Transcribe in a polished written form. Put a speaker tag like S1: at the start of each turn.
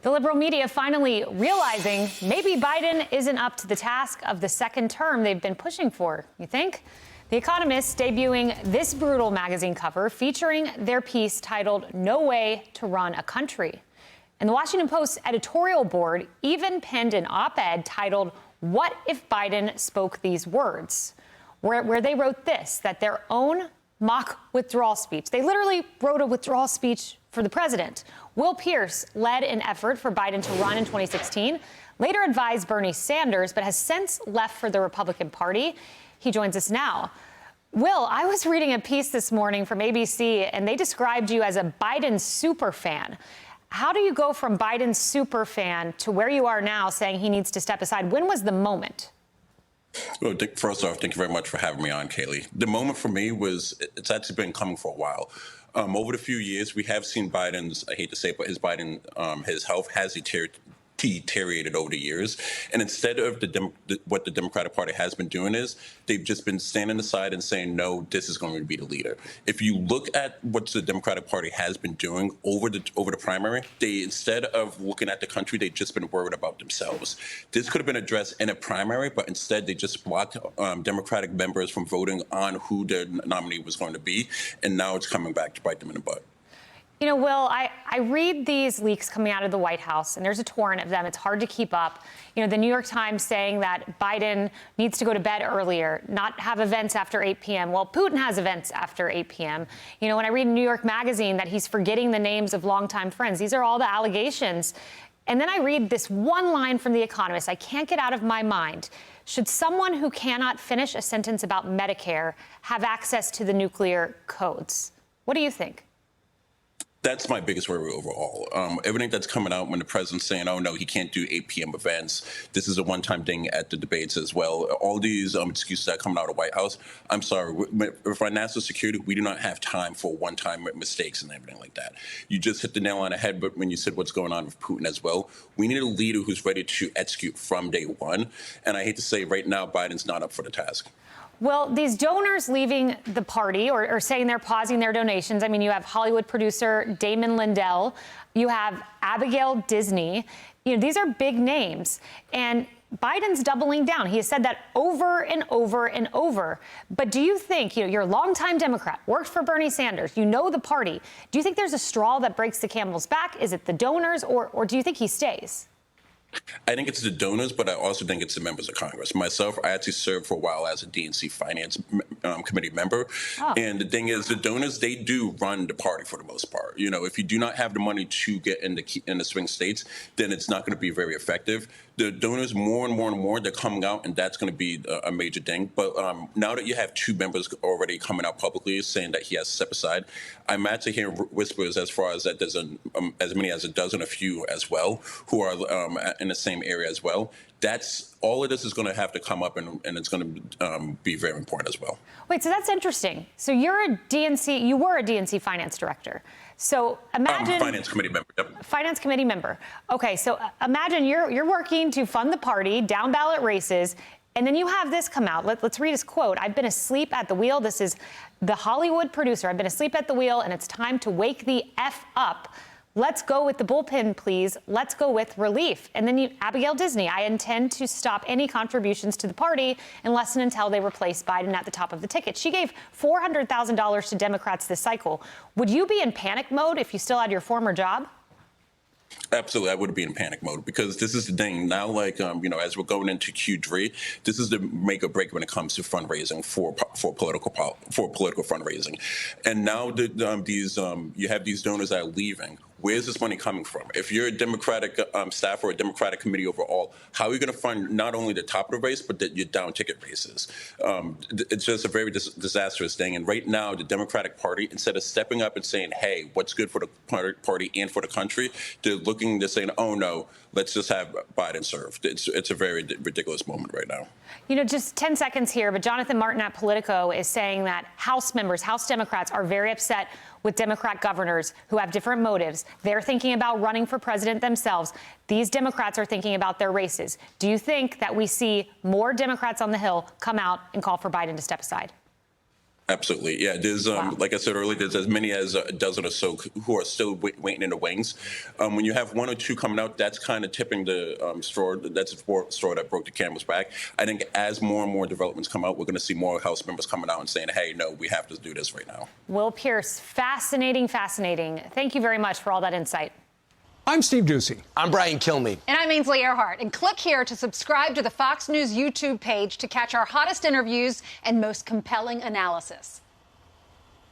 S1: The liberal media finally realizing maybe Biden isn't up to the task of the second term they've been pushing for. You think? The Economist debuting this brutal magazine cover featuring their piece titled "No Way to Run a Country." And the Washington Post's editorial board even penned an op-ed titled "What if Biden spoke these words?" where they wrote this, that their own mock withdrawal speech. They literally wrote a withdrawal speech for the president. Will Pierce led an effort for Biden to run in 2016, later advised Bernie Sanders, but has since left for the Republican Party. He joins us now. Will, I was reading a piece this morning from ABC, and they described you as a Biden super fan. How do you go from Biden's super fan to where you are now saying he needs to step aside? When was the moment?
S2: Well, first off, thank you very much for having me on, Kaylee. The moment for me was, it's actually been coming for a while. Over the few years, we have seen Biden's, I hate to say it, but his health has deteriorated over the years. And instead of what the Democratic Party has been doing is they've just been standing aside and saying, no, this is going to be the leader. If you look at what the Democratic Party has been doing over the primary, they, instead of looking at the country, they've just been worried about themselves. This could have been addressed in a primary, but instead they just blocked Democratic members from voting on who their nominee was going to be. And now it's coming back to bite them in the butt.
S1: You know, Will, I read these leaks coming out of the White House, and there's a torrent of them. It's hard to keep up. You know, the New York Times saying that Biden needs to go to bed earlier, not have events after 8 p.m. Well, Putin has events after 8 p.m. You know, when I read in New York Magazine that he's forgetting the names of longtime friends, these are all the allegations. And then I read this one line from The Economist I can't get out of my mind. Should someone who cannot finish a sentence about Medicare have access to the nuclear codes? What do you think?
S2: That's my biggest worry overall. Everything that's coming out when the president's saying, oh, no, he can't do 8 p.m. events. This is a one-time thing at the debates as well. All these excuses that come out of the White House, I'm sorry. For our national security, we do not have time for one-time mistakes and everything like that. You just hit the nail on the head, but when you said what's going on with Putin as well, we need a leader who's ready to execute from day one. And I hate to say right now, Biden's not up for the task.
S1: Well, these donors leaving the party or saying they're pausing their donations. I mean, you have Hollywood producer Damon Lindell. You have Abigail Disney. You know, these are big names. And Biden's doubling down. He has said that over and over and over. But do you think, you're a longtime Democrat, worked for Bernie Sanders, you know the party. Do you think there's a straw that breaks the camel's back? Is it the donors or do you think he stays?
S2: I think it's the donors, but I also think it's the members of Congress. Myself, I actually served for a while as a DNC Finance Committee member. Oh. And the thing is, the donors, they do run the party for the most part. You know, if you do not have the money to get in the swing states, then it's not going to be very effective. The donors, more and more and more, they're coming out, and that's going to be a major thing. But now that you have two members already coming out publicly saying that he has to step aside, I'm actually hearing whispers as far as that there's as many as a dozen, a few as well, who are in the same area as well. That's all of this is going to have to come up, and it's going to be very important as well.
S1: Wait, so that's interesting. So you were a DNC finance director. So imagine
S2: finance committee member. Yep.
S1: Finance committee member. Okay, so imagine you're working to fund the party, down ballot races, and then you have this come out. Let's read his quote. I've been asleep at the wheel. This is the Hollywood producer. I've been asleep at the wheel, and it's time to wake the F up. Let's go with the bullpen, please. Let's go with relief. And then Abigail Disney, I intend to stop any contributions to the party unless and until they replace Biden at the top of the ticket. She gave $400,000 to Democrats this cycle. Would you be in panic mode if you still had your former job?
S2: Absolutely, I would be in panic mode because this is the thing now. Like as we're going into Q3, this is the make or break when it comes to fundraising for political fundraising. And now you have these donors that are leaving. Where's this money coming from? If you're a Democratic staff or a Democratic committee overall, how are you going to fund not only the top of the race, but your down ticket races? It's just a very disastrous thing. And right now, the Democratic Party, instead of stepping up and saying, hey, what's good for the party and for the country, they're saying, oh, no, let's just have Biden served. It's a very ridiculous moment right now.
S1: You know, just 10 seconds here, but Jonathan Martin at Politico is saying that House Democrats are very upset with Democrat governors who have different motives. They're thinking about running for president themselves. These Democrats are thinking about their races. Do you think that we see more Democrats on the Hill come out and call for Biden to step aside?
S2: Absolutely. Yeah, there's, like I said earlier, there's as many as a dozen or so who are still waiting in the wings. When you have one or two coming out, that's kind of tipping the straw. That's the straw that broke the camel's back. I think as more and more developments come out, we're going to see more House members coming out and saying, hey, no, we have to do this right now.
S1: Will Pierce, fascinating, fascinating. Thank you very much for all that insight.
S3: I'm Steve Ducey.
S4: I'm Brian Kilmeade.
S5: And I'm Ainsley Earhart. And click here to subscribe to the Fox News YouTube page to catch our hottest interviews and most compelling analysis.